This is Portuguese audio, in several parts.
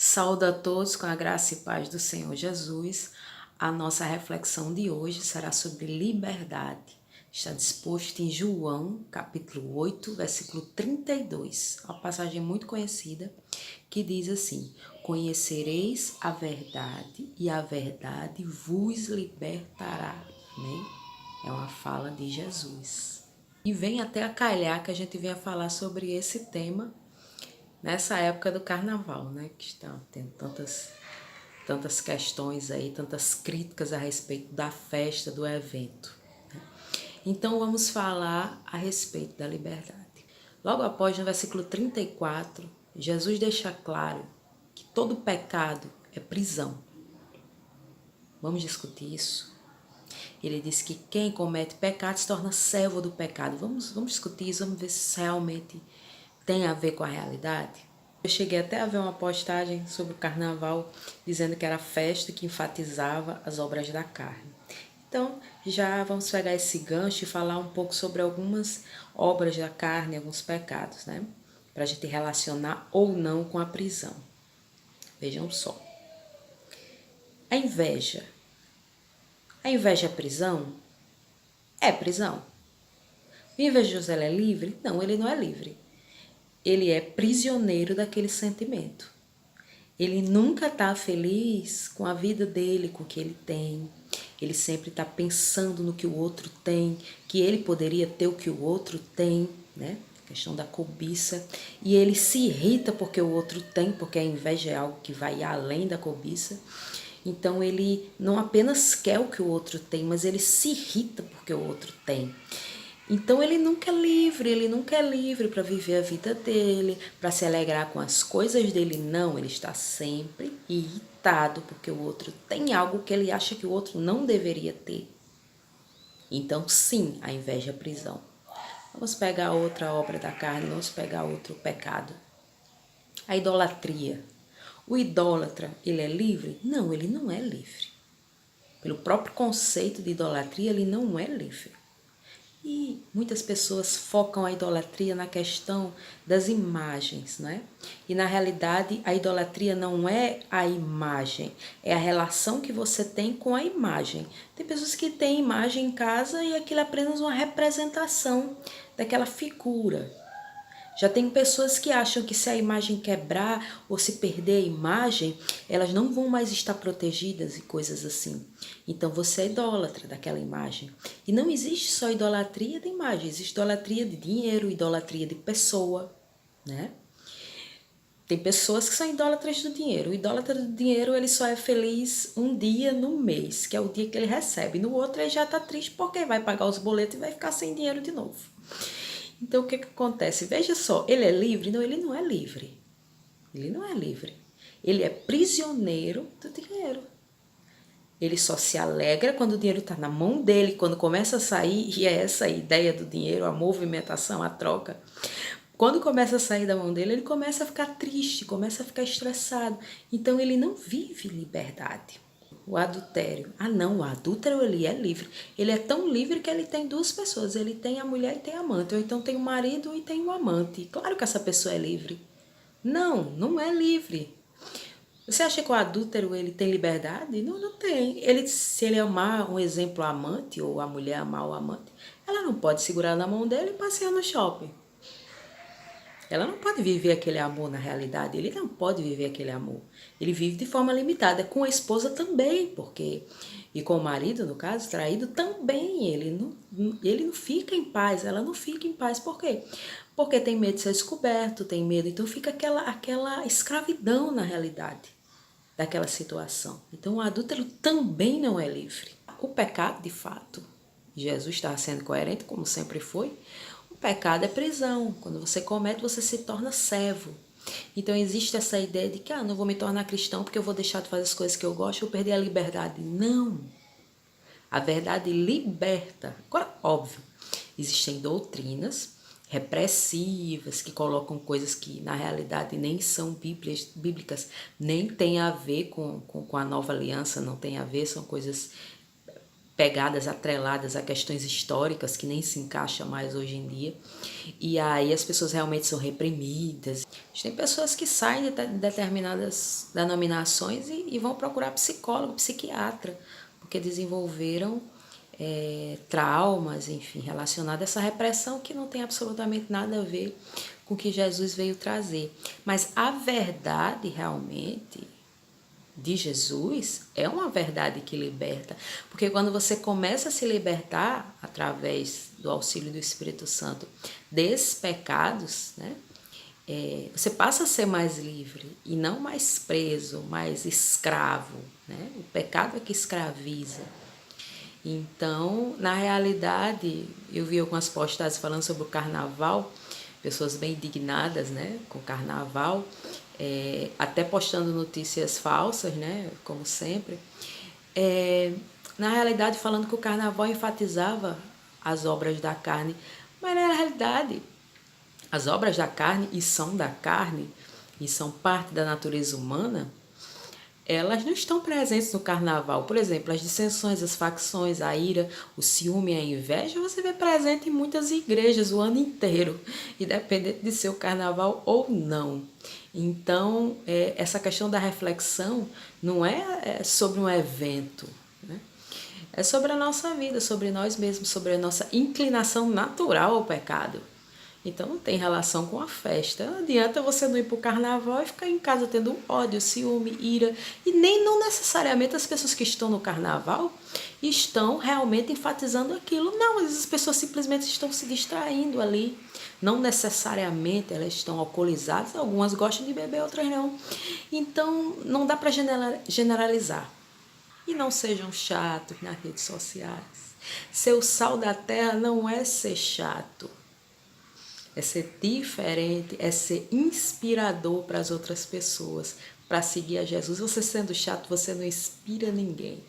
Saúdo a todos com a graça e paz do Senhor Jesus. A nossa reflexão de hoje será sobre liberdade. Está disposto em João, capítulo 8, versículo 32. Uma passagem muito conhecida que diz assim: Conhecereis a verdade e a verdade vos libertará. Amém? É uma fala de Jesus. E vem até a calhar que a gente venha falar sobre esse tema nessa época do carnaval, né? Que está tendo tantas questões aí, tantas críticas a respeito da festa, do evento. Então vamos falar a respeito da liberdade. Logo após, no versículo 34, Jesus deixa claro que todo pecado é prisão. Vamos discutir isso? Ele diz que quem comete pecado se torna servo do pecado. Vamos discutir isso, vamos ver se realmente tem a ver com a realidade. Eu cheguei até a ver uma postagem sobre o carnaval dizendo que era a festa que enfatizava as obras da carne. Então, já vamos pegar esse gancho e falar um pouco sobre algumas obras da carne, alguns pecados, né? Para a gente relacionar ou não com a prisão. Vejam só. A inveja. A inveja é prisão? É prisão. O invejoso é livre? Não, ele não é livre. Ele é prisioneiro daquele sentimento. Ele nunca está feliz com a vida dele, com o que ele tem. Ele sempre está pensando no que o outro tem, que ele poderia ter o que o outro tem, né? A questão da cobiça. E ele se irrita porque o outro tem, porque a inveja é algo que vai além da cobiça. Então ele não apenas quer o que o outro tem, mas ele se irrita porque o outro tem. Então ele nunca é livre para viver a vida dele, para se alegrar com as coisas dele. Não, ele está sempre irritado porque o outro tem algo que ele acha que o outro não deveria ter. Então sim, a inveja é prisão. Vamos pegar outra obra da carne, vamos pegar outro pecado. A idolatria. O idólatra, ele é livre? Não, ele não é livre. Pelo próprio conceito de idolatria, ele não é livre. E muitas pessoas focam a idolatria na questão das imagens, né? E na realidade a idolatria não é a imagem, é a relação que você tem com a imagem. Tem pessoas que têm imagem em casa e aquilo é apenas uma representação daquela figura. Já tem pessoas que acham que se a imagem quebrar ou se perder a imagem, elas não vão mais estar protegidas e coisas assim. Então você é idólatra daquela imagem. E não existe só idolatria de imagem, existe idolatria de dinheiro, idolatria de pessoa, né? Tem pessoas que são idólatras do dinheiro. O idólatra do dinheiro, ele só é feliz um dia no mês, que é o dia que ele recebe. No outro ele já está triste porque vai pagar os boletos e vai ficar sem dinheiro de novo. Então, o que acontece? Veja só, ele é livre? Não, ele não é livre. Ele não é livre. Ele é prisioneiro do dinheiro. Ele só se alegra quando o dinheiro está na mão dele, quando começa a sair, e é essa a ideia do dinheiro, a movimentação, a troca. Quando começa a sair da mão dele, ele começa a ficar triste, começa a ficar estressado. Então, ele não vive liberdade. O adultério. Ah, não, o adúltero ele é livre. Ele é tão livre que ele tem duas pessoas. Ele tem a mulher e tem a amante. Ou então tem o marido e tem o amante. Claro que essa pessoa é livre. Não, não é livre. Você acha que o adúltero ele tem liberdade? Não, não tem. Ele, se ele amar, um exemplo, a amante, ou a mulher amar o amante, ela não pode segurar na mão dele e passear no shopping. Ela não pode viver aquele amor na realidade, ele não pode viver aquele amor. Ele vive de forma limitada, com a esposa também, porque... E com o marido, no caso, traído também, ele não fica em paz, ela não fica em paz. Por quê? Porque tem medo de ser descoberto, tem medo, então fica aquela escravidão na realidade daquela situação. Então o adúltero também não é livre. O pecado, de fato, Jesus estava sendo coerente, como sempre foi. O pecado é prisão. Quando você comete, você se torna servo. Então existe essa ideia de que não vou me tornar cristão porque eu vou deixar de fazer as coisas que eu gosto, eu vou perder a liberdade. Não. A verdade liberta. Agora, óbvio, existem doutrinas repressivas que colocam coisas que na realidade nem são bíblicas, nem tem a ver com a nova aliança, não tem a ver, são coisas pegadas, atreladas a questões históricas que nem se encaixa mais hoje em dia. E aí as pessoas realmente são reprimidas. Tem pessoas que saem de determinadas denominações e vão procurar psicólogo, psiquiatra, porque desenvolveram traumas, enfim, relacionados a essa repressão que não tem absolutamente nada a ver com o que Jesus veio trazer. Mas a verdade realmente de Jesus é uma verdade que liberta, porque quando você começa a se libertar através do auxílio do Espírito Santo desses pecados, né, você passa a ser mais livre e não mais preso, mais escravo, né? O pecado é que escraviza. Então, na realidade, eu vi algumas postagens falando sobre o carnaval, pessoas bem indignadas, né, com o carnaval, até postando notícias falsas, né, como sempre. Na realidade, falando que o carnaval enfatizava as obras da carne, mas na realidade, as obras da carne, e são da carne, e são parte da natureza humana, elas não estão presentes no carnaval. Por exemplo, as dissensões, as facções, a ira, o ciúme e a inveja, você vê presente em muitas igrejas o ano inteiro, independente de ser o carnaval ou não. Então, essa questão da reflexão não é sobre um evento, né? É sobre a nossa vida, sobre nós mesmos, sobre a nossa inclinação natural ao pecado. Então não tem relação com a festa. Não adianta você não ir para o carnaval e ficar em casa tendo ódio, ciúme, ira. E nem não necessariamente as pessoas que estão no carnaval estão realmente enfatizando aquilo. Não, mas as pessoas simplesmente estão se distraindo ali. Não necessariamente elas estão alcoolizadas. Algumas gostam de beber, outras não. Então não dá para generalizar. E não sejam chatos nas redes sociais. Ser o sal da terra não é ser chato. É ser diferente, é ser inspirador para as outras pessoas, para seguir a Jesus. Você sendo chato, você não inspira ninguém.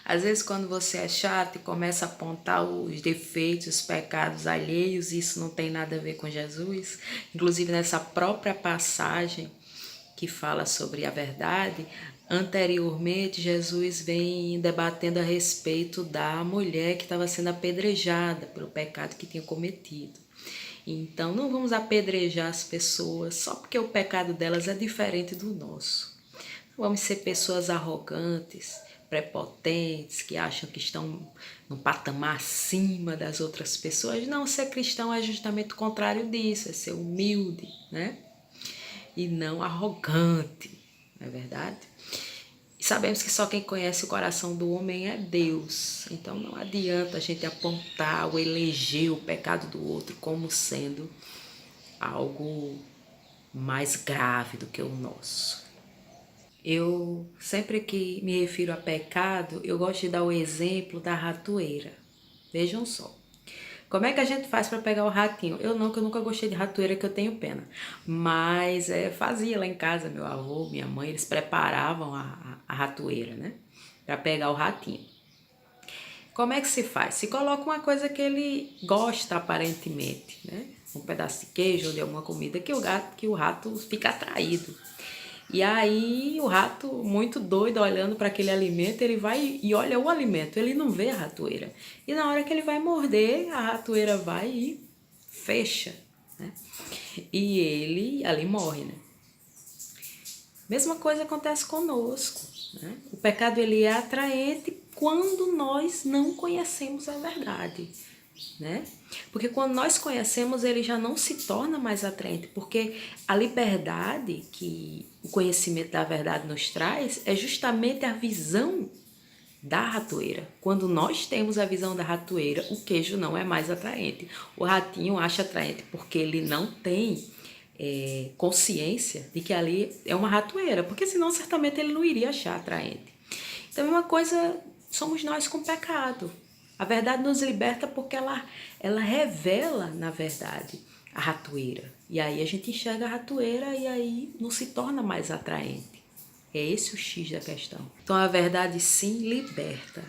Às vezes, quando você é chato e começa a apontar os defeitos, os pecados alheios, isso não tem nada a ver com Jesus. Inclusive, nessa própria passagem que fala sobre a verdade, anteriormente Jesus vem debatendo a respeito da mulher que estava sendo apedrejada pelo pecado que tinha cometido. Então, não vamos apedrejar as pessoas só porque o pecado delas é diferente do nosso. Não vamos ser pessoas arrogantes, prepotentes, que acham que estão num patamar acima das outras pessoas. Não, ser cristão é justamente o contrário disso, é ser humilde, né? E não arrogante, não é verdade? E sabemos que só quem conhece o coração do homem é Deus. Então não adianta a gente apontar ou eleger o pecado do outro como sendo algo mais grave do que o nosso. Eu, sempre que me refiro a pecado, eu gosto de dar o exemplo da ratoeira. Vejam só. Como é que a gente faz para pegar o ratinho? Eu nunca gostei de ratoeira, que eu tenho pena. Mas fazia lá em casa, meu avô, minha mãe, eles preparavam a ratoeira, né? Para pegar o ratinho. Como é que se faz? Se coloca uma coisa que ele gosta aparentemente, né? Um pedaço de queijo ou de alguma comida que o rato fica atraído. E aí o rato, muito doido, olhando para aquele alimento, ele vai e olha o alimento, ele não vê a ratoeira. E na hora que ele vai morder, a ratoeira vai e fecha, né? E ele ali morre, né? Mesma coisa acontece conosco, né? O pecado ele é atraente quando nós não conhecemos a verdade, né? Porque quando nós conhecemos, ele já não se torna mais atraente, porque a liberdade que o conhecimento da verdade nos traz é justamente a visão da ratoeira. Quando nós temos a visão da ratoeira, o queijo não é mais atraente. O ratinho acha atraente porque ele não tem consciência de que ali é uma ratoeira, porque senão certamente ele não iria achar atraente. Então, uma coisa somos nós com o pecado. A verdade nos liberta porque ela revela, na verdade, a ratoeira. E aí a gente enxerga a ratoeira e aí não se torna mais atraente. É esse o X da questão. Então a verdade sim liberta.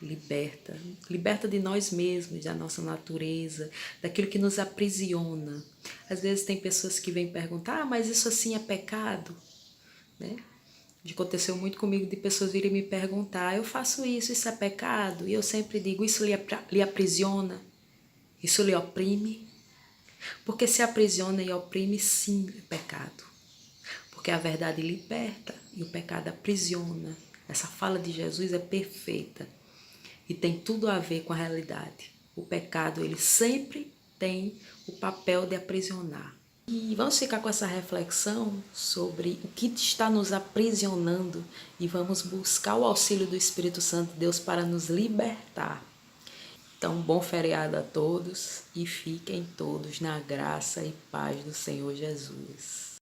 Liberta. Liberta de nós mesmos, da nossa natureza, daquilo que nos aprisiona. Às vezes tem pessoas que vêm perguntar, mas isso assim é pecado? Né? Aconteceu muito comigo de pessoas virem me perguntar: eu faço isso é pecado? E eu sempre digo: isso lhe aprisiona? Isso lhe oprime? Porque se aprisiona e oprime, sim, é pecado. Porque a verdade liberta e o pecado aprisiona. Essa fala de Jesus é perfeita e tem tudo a ver com a realidade. O pecado, ele sempre tem o papel de aprisionar. E vamos ficar com essa reflexão sobre o que está nos aprisionando e vamos buscar o auxílio do Espírito Santo de Deus para nos libertar. Então, bom feriado a todos e fiquem todos na graça e paz do Senhor Jesus.